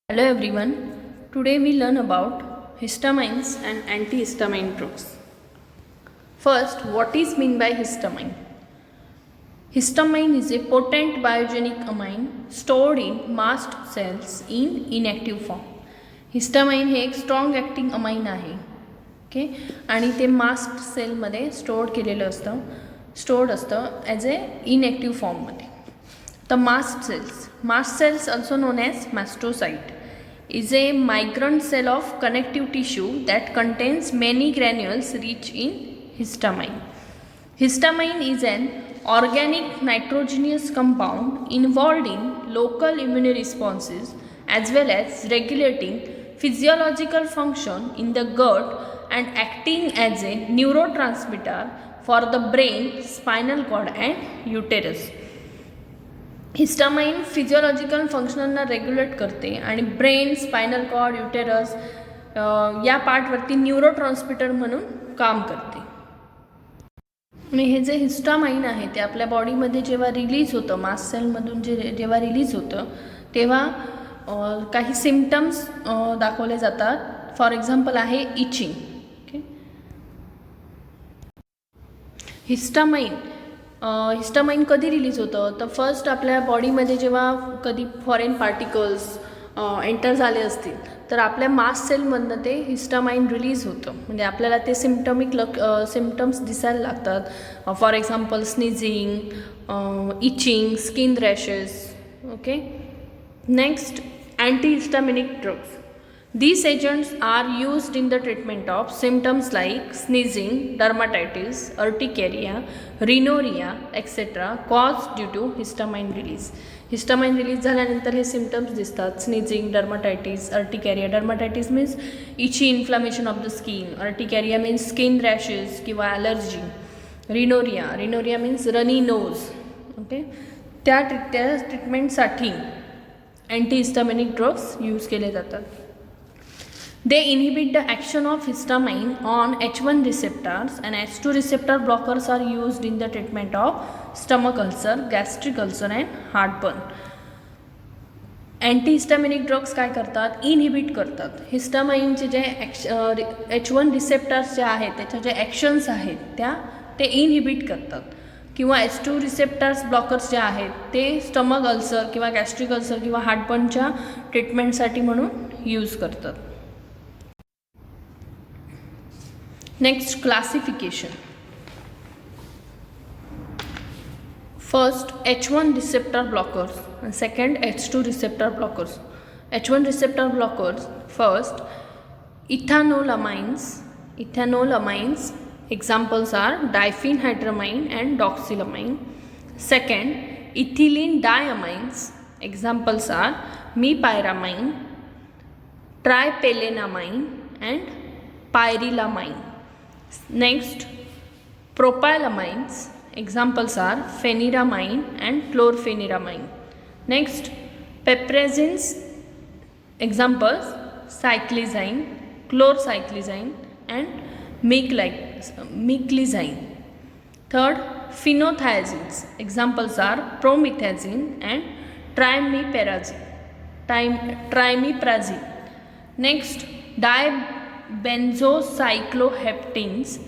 Hello everyone. Today we learn about histamines and antihistamine drugs. First, what is mean by histamine? Histamine is a potent biogenic amine stored in mast cells in inactive form. Histamine हे एक strong acting amine आहे. Okay, आणि ते मास्ट सेलमध्ये stored असतं as ए inactive फॉर्ममध्ये. The mast cells also known as mastocyte is a migrant cell of connective tissue that contains many granules rich in histamine. Histamine is an organic nitrogenous compound involved in local immune responses as well as regulating physiological function in the gut and acting as a neurotransmitter for the brain, spinal cord and uterus. Histamine physiological फंक्शनना regulate करते आणि brain, spinal cord, uterus या पार्टवरती न्यूरोट्रान्समिटर म्हणून काम करते. आणि हे जे histamine आहे ते आपल्या बॉडीमध्ये जेव्हा रिलीज होतं, मास्ट सेलमधून जेव्हा रिलीज होतं तेव्हा काही सिम्पटम्स दाखवले जातात. फॉर एक्झाम्पल आहे इचिंग. ओके, हिस्टामाइन कधी रिलीज होतं तर फर्स्ट आपल्या बॉडीमध्ये जेव्हा कधी फॉरेन पार्टिकल्स एंटर झाले असतील तर आपल्या मास्ट सेलमधनं ते हिस्टामाइन रिलीज होतं. म्हणजे आपल्याला ते सिम्पटम्स दिसायला लागतात. For example sneezing, itching, skin rashes. Okay, next antihistaminic drugs. These agents are used in the treatment of symptoms like sneezing, dermatitis, urticaria, rhinorrhea, etc. caused due to histamine release. Histamine release झाल्यानंतर हे symptoms दिसतात. Sneezing, dermatitis, urticaria. Dermatitis means itchy inflammation of the skin. Urticaria means skin rashes किंवा allergy. Rhinorrhoea means runny nose. Okay, त्या ट्रीटमेंटसाठी अँटीहिस्टामिनिक drugs use केले जातात. They inhibit the action of histamine on H1 receptors and H2 receptor blockers are used in the treatment of stomach ulcer, gastric ulcer and heartburn. Antihistaminic drugs काय करतात? Inhibit करतात. हिस्टामाइनचे जे H1 receptors जे आहेत त्याच्या जे actions आहेत ते inhibit करतात. किंवा H2 receptors blockers जे आहेत ते स्टमक अल्सर किंवा गॅस्ट्रिक अल्सर किंवा हार्टबर्नच्या ट्रीटमेंटसाठी म्हणून यूज करतात. Next, classification. First, H1 receptor blockers and second H2 receptor blockers. H1 receptor blockers, first ethanolamines. Examples are diphenhydramine and doxylamine. Second, ethylene diamines. Examples are mepyramine, triphenamine and pyrilamine. Next, propylamines. Examples are pheniramine and chlorpheniramine. Next, piperazines. Examples cyclizine, chlorcyclizine and meclizine. Third, phenothiazines. Examples are promethazine and trimiprazine. Next, benzocycloheptanes.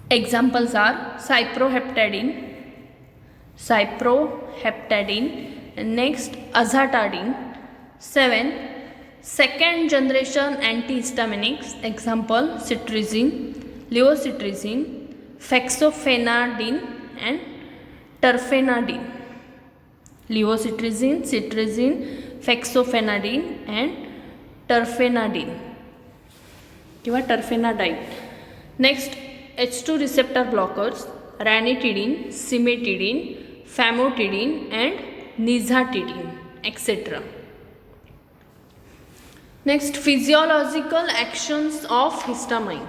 Examples are cyproheptadine and next azatadine. 7, second generation antihistaminics. Example cetirizine, levocetirizine, fexofenadine and terfenadine. Levocetirizine, cetirizine, fexofenadine and terfenadine किंवा terfenadine. Next, H2 receptor blockers, ranitidine, cimetidine, famotidine and nizatidine, etc. Next, physiological actions of histamine.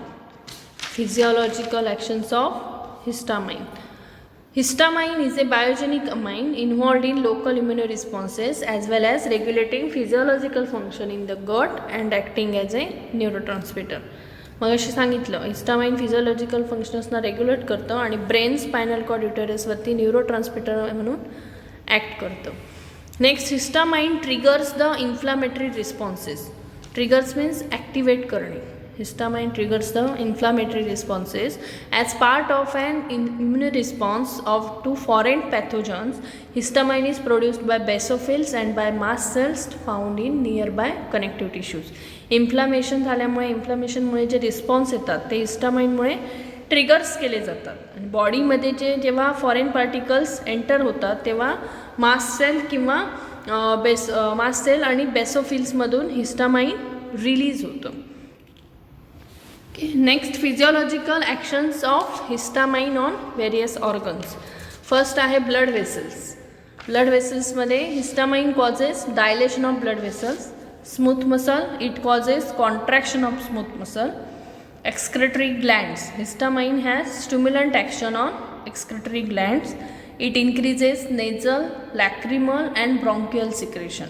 Histamine is a biogenic amine involved in local immune responses as well as regulating physiological function in the gut and acting as a neurotransmitter. मग अशी सांगितलं histamine physiological फंक्शन्सना regulate करतं आणि brain, spinal cord, युटेरसवरती न्यूरोट्रान्समिटर म्हणून act करतं. Next histamine triggers the inflammatory responses. Triggers means activate करणे. Histamine triggers the inflammatory responses as part of an immune response to foreign pathogens. Histamine is produced by basophils and by mast cells found in nearby connective tissues. Inflammation झाल्यामुळे इन्फ्लामेशनमुळे जे response येतात ते हिस्टामाइनमुळे triggers केले जातात आणि बॉडीमध्ये जेव्हा foreign particles enter होतात तेव्हा मास्ट सेल किंवा मास्ट सेल आणि बेसोफिल्समधून हिस्टामाइन रिलीज होतं. Next physiological actions of histamine on various organs. First आहे ब्लड वेसल्स. ब्लड वेसल्समध्ये histamine causes dilation of blood vessels. Smooth muscle, it causes contraction of smooth muscle. Excretory glands, histamine has stimulant action on excretory glands. It increases nasal, lacrimal and bronchial secretion.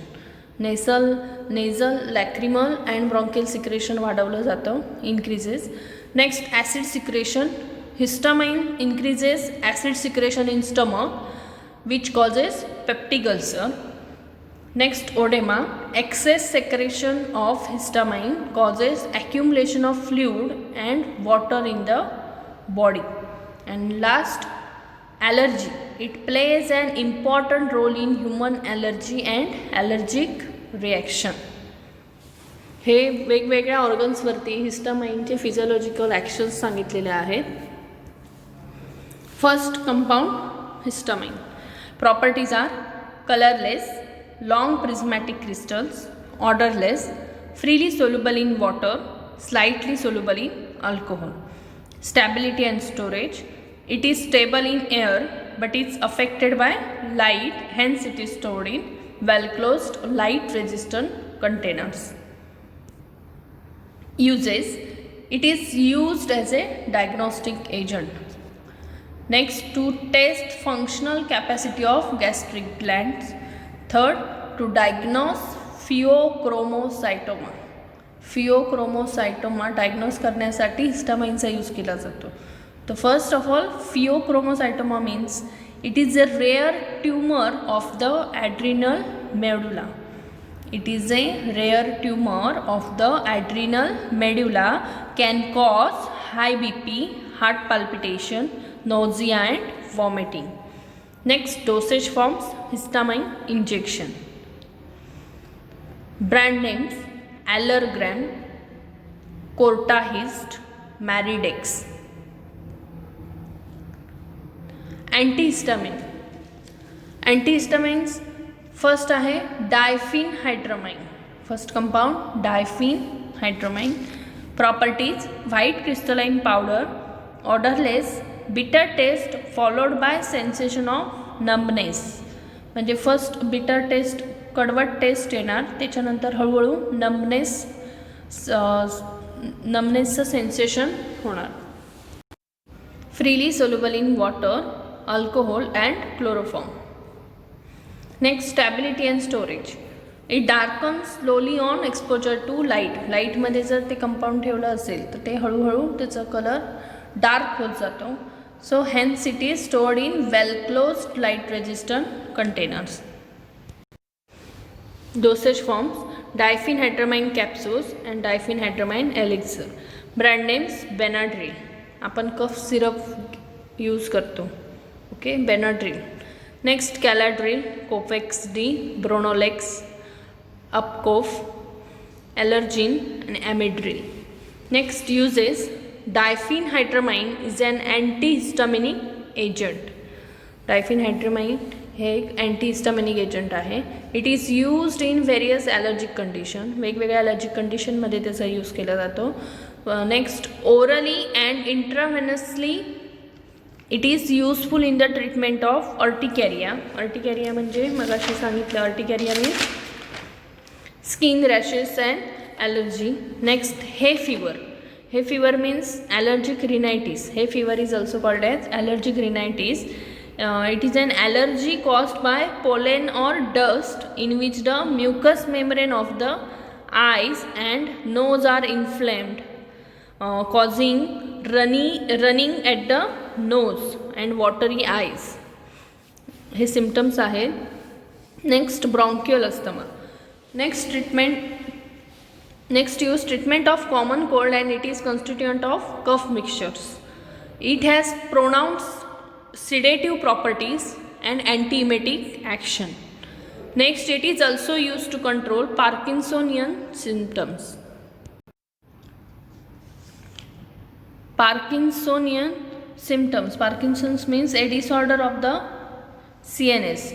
Nasal lacrimal and bronchial secretion वाढवलं जातं, increases. Next acid secretion. Histamine increases acid secretion in stomach which causes peptic ulcer. Next oedema. Excess secretion of histamine causes accumulation of fluid and water in the body. And last, allergy. It plays an important role in human allergy and allergic reaction. हे वेगवेगळ्या ऑर्गन्सवरती हिस्टामाइनचे physiological actions सांगितलेले आहेत. First compound histamine. Properties are colourless, long prismatic crystals, odourless, freely soluble in water, slightly soluble in alcohol. Stability and storage. It is stable in air but it's affected by light, hence it is stored in well closed light resistant containers. Uses. It is used as a diagnostic agent. Next, to test functional capacity of gastric glands. Third, to diagnose phaeochromocytoma. Phaeochromocytoma diagnose करण्यासाठी हिस्टामाइनचा use केला जातो. तर first of all phaeochromocytoma means it is a rare tumour of the adrenal medulla. It is a rare tumour of the adrenal medulla. Can cause high BP, heart palpitation, nausea and vomiting. Next dosage forms. Histamine injection. Brand names Allergram, Cortahist, Marridex. Antihistamine. Antihistamines first आहे diphenhydramine. First compound diphenhydramine. Properties white crystalline powder, odourless, bitter test followed by sensation of numbness. म्हणजे first bitter taste कडवट taste येणार, त्याच्यानंतर हळूहळू नमनेसचं sensation होणार. Freely soluble in water, alcohol and chloroform. Next stability and storage. It darken slowly on exposure to light. लाईटमध्ये जर ते कंपाऊंड ठेवलं असेल तर ते हळूहळू त्याचा कलर डार्क होत जातो. So hence it is stored in well closed light resistant containers. Dosage forms diphenhydramine capsules and diphenhydramine elixir. Brand names Benadryl. आपण कफ सिरप यूज करतो. Okay, Benadryl. Next Caladryl, Copex D, Bronolex, Upcof, Allergen and Amidryl. Next uses. Diphenhydramine is an antihistaminic agent. Diphenhydramine हे एक antihistaminic agent आहे. It is used in various allergic condition. वेगवेगळ्या allergic कंडिशनमध्ये त्याचा use केला जातो. Next orally and intravenously it is useful in the treatment of urticaria. Urticaria म्हणजे मगाशी सांगितलं, urticaria means skin rashes and allergy. Next hay fever. Hay fever means allergic rhinitis. Hay fever is also called as allergic rhinitis. It is an allergy caused by pollen or dust in which the mucous membrane of the eyes and nose are inflamed, causing running at the nose and watery eyes. हे symptoms आहेत. Next, bronchial asthma. Next use treatment of common cold, and it is constituent of cough mixtures. It has pronounced sedative properties and antiemetic action. Next, it is also used to control Parkinsonian symptoms. Parkinsonian symptoms. Parkinson's means a disorder of the CNS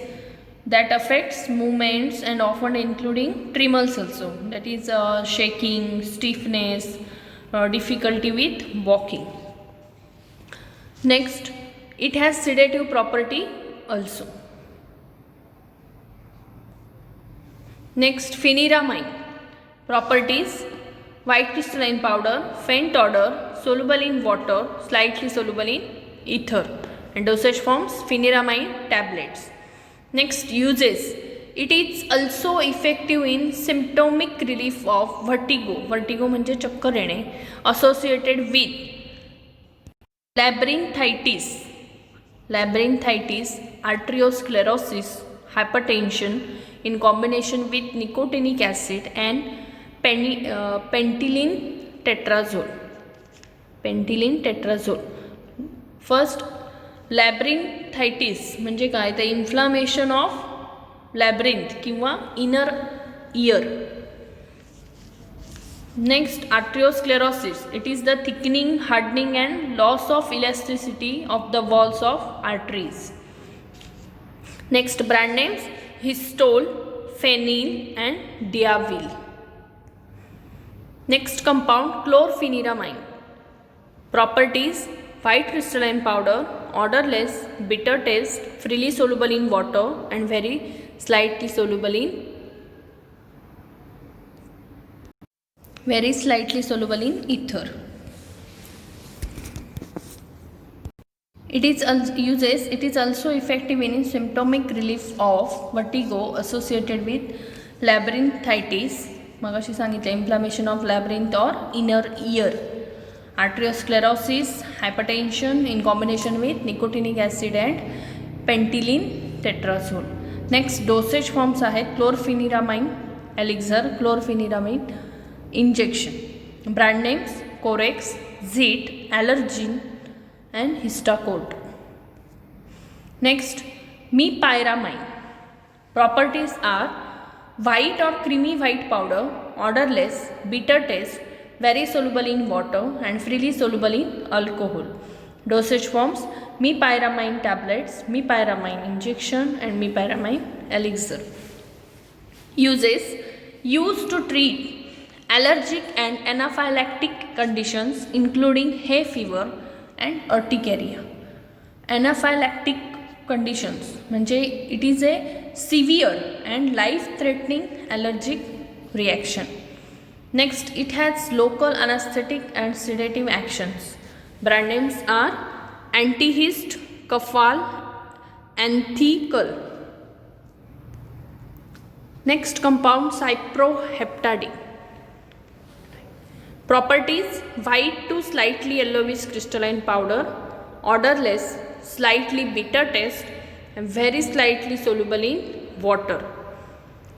that affects movements and often including tremors also. That is shaking, stiffness, difficulty with walking. Next, it has sedative property also. Next, phenyramine. Properties: white crystalline powder, faint odor, soluble in water, slightly soluble in ether. And dosage forms: phenyramine tablets. Next, uses. It is also effective in symptomatic relief of vertigo. Vertigo म्हणजे चक्कर येणे. Associated with labyrinthitis, arteriosclerosis, hypertension in combination with nicotinic acid and pentylene tetrazole. First, labyrinthitis म्हणजे काय, तर inflammation of लॅब्रिंथ किंवा inner year. Next, arteriosclerosis. It is the thickening, hardening and loss of elasticity of the walls of arteries. Next, brand names: Histol, Phenyl and Diavil. Next compound, chlorpheniramine. Properties: white crystalline powder, odorless, bitter taste, freely soluble in water and very slightly soluble in ether. It is also effective in symptomatic relief of vertigo associated with labyrinthitis, मगाशी सांगितलं, inflammation of labyrinth or inner ear, arteriosclerosis, hypertension in combination with nicotinic acid and pentylene tetrazole. Next, dosage forms आहेत chlorpheniramine elixir, chlorpheniramine injection. Brand names: Corex, Zit, Allergen and Histacort. Next, mepyramine. Properties are white or creamy white powder, odorless, bitter taste, very soluble in water and freely soluble in alcohol. Dosage forms: mepyramine tablets, mepyramine injection and mepyramine elixir. Uses: used to treat allergic and anaphylactic conditions including hay fever and urticaria. Anaphylactic conditions म्हणजे it is a severe and life threatening allergic reaction. Next, it has local anesthetic and sedative actions. Brand names are Antihist, Kafal, Anthicol. Next compound, cyproheptadine. Properties: white to slightly yellowish crystalline powder, odorless, slightly bitter taste and very slightly soluble in water.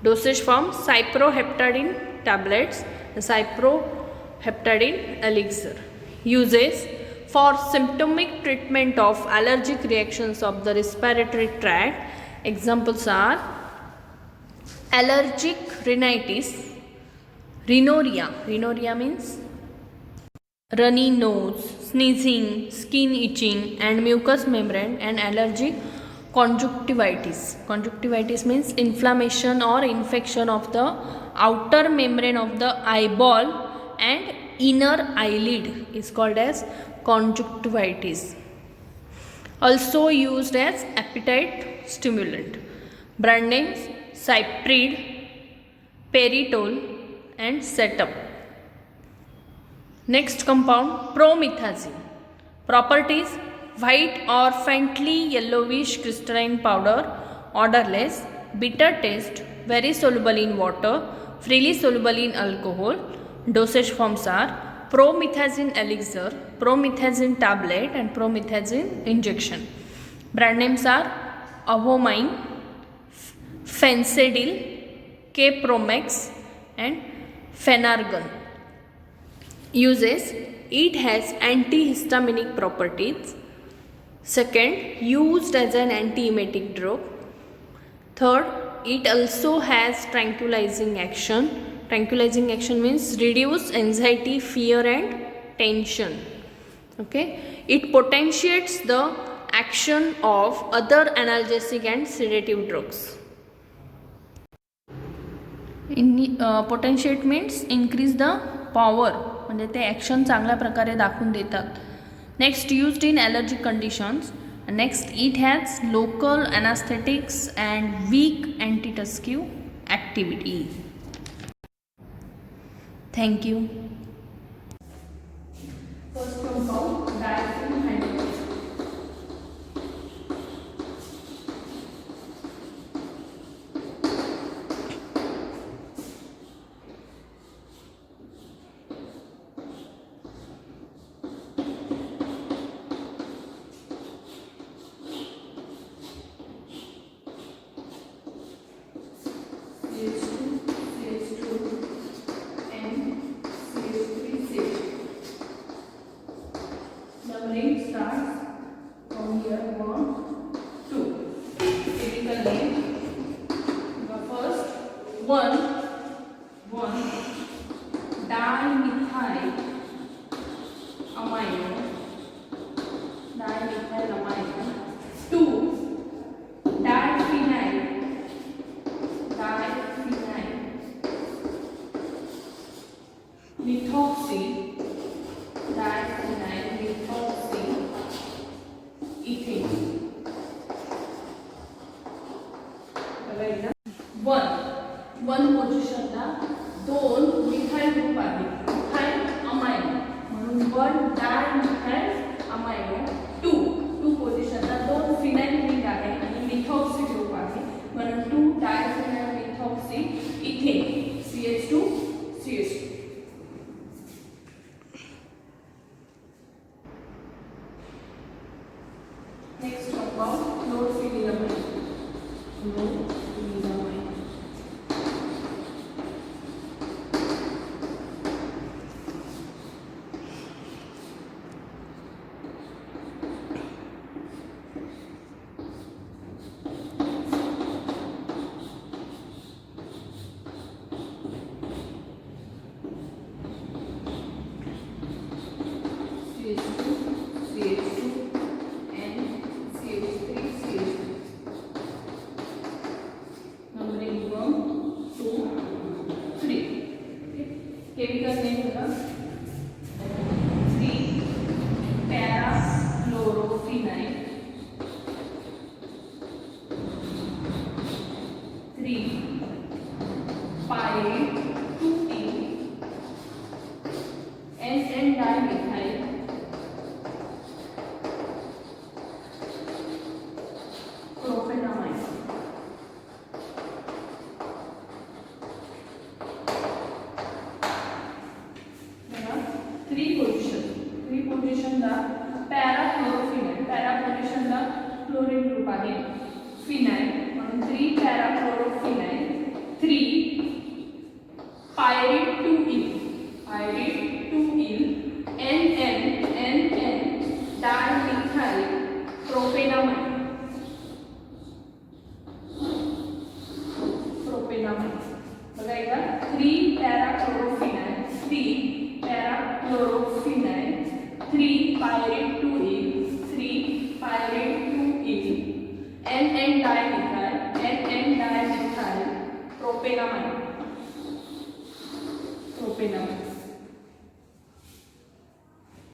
Dosage form: cyproheptadine tablets, cyproheptadine elixir. Uses: for symptomatic treatment of allergic reactions of the respiratory tract. Examples are allergic rhinitis, rhinorrhea means runny nose, sneezing, skin itching and mucous membrane, and allergic conjunctivitis. Conjunctivitis means inflammation or infection of the outer membrane of the eyeball and inner eyelid is called as conjunctivitis. Also used as appetite stimulant. Brand names: Cyprid, Peritol and Setup. Next compound, promethazine. Properties: white or faintly yellowish crystalline powder, odorless, bitter taste, very soluble in water, freely soluble in alcohol. Dosage forms are promethazine elixir, promethazine tablet and promethazine injection. Brand names are Avomine, फेन्सेडिल, केप्रोमॅक्स and Phenargon. Uses: it has antihistaminic properties. Second, used as an antiemetic drug. Third, it also has tranquilizing action. Tranquilizing action means reduce anxiety, fear and tension. Okay, it potentiates the action of other analgesic and sedative drugs. Potentiate means increase the power, म्हणजे ते action चांगल्या प्रकारे दाखवून देतात. Next, used in allergic conditions. Next, it has local anaesthetics and weak अँटीटस्क्यू activity. Thank you. First compound diaphragm hydrogen. Methoxy, diphenyl methoxy ethane. One पोझिशनला दोन methyl group आहे, मिथाइल अमायनो म्हणून वन डायमिथाइल अमायनो. टू पोझिशनला दोन phenyl ring आहे आणि methoxy group आहे म्हणून 2 diphenyl methoxy ethane CH2 CH2. Next about chlorpheniramine. Chemical name होगा 3-para-chlorophenol, 3-pyrite-2-ene, N-dimethyl, propionamide. Three पोझिशनला पॅराक्लोरोफिनाइल, पॅरा पोझिशनला क्लोरीन ग्रुप आहे, फिनाइल म्हणून 3-para-chlorophenol, 3-pyrite-2-ene, N-dimethyl propionamide. बघा एकदा 3-para-chlorophenol, 3-para-chlorophenol, 3-pyrite-2-ene, 3-pyrite-2-ene, N-dimethyl propionamide.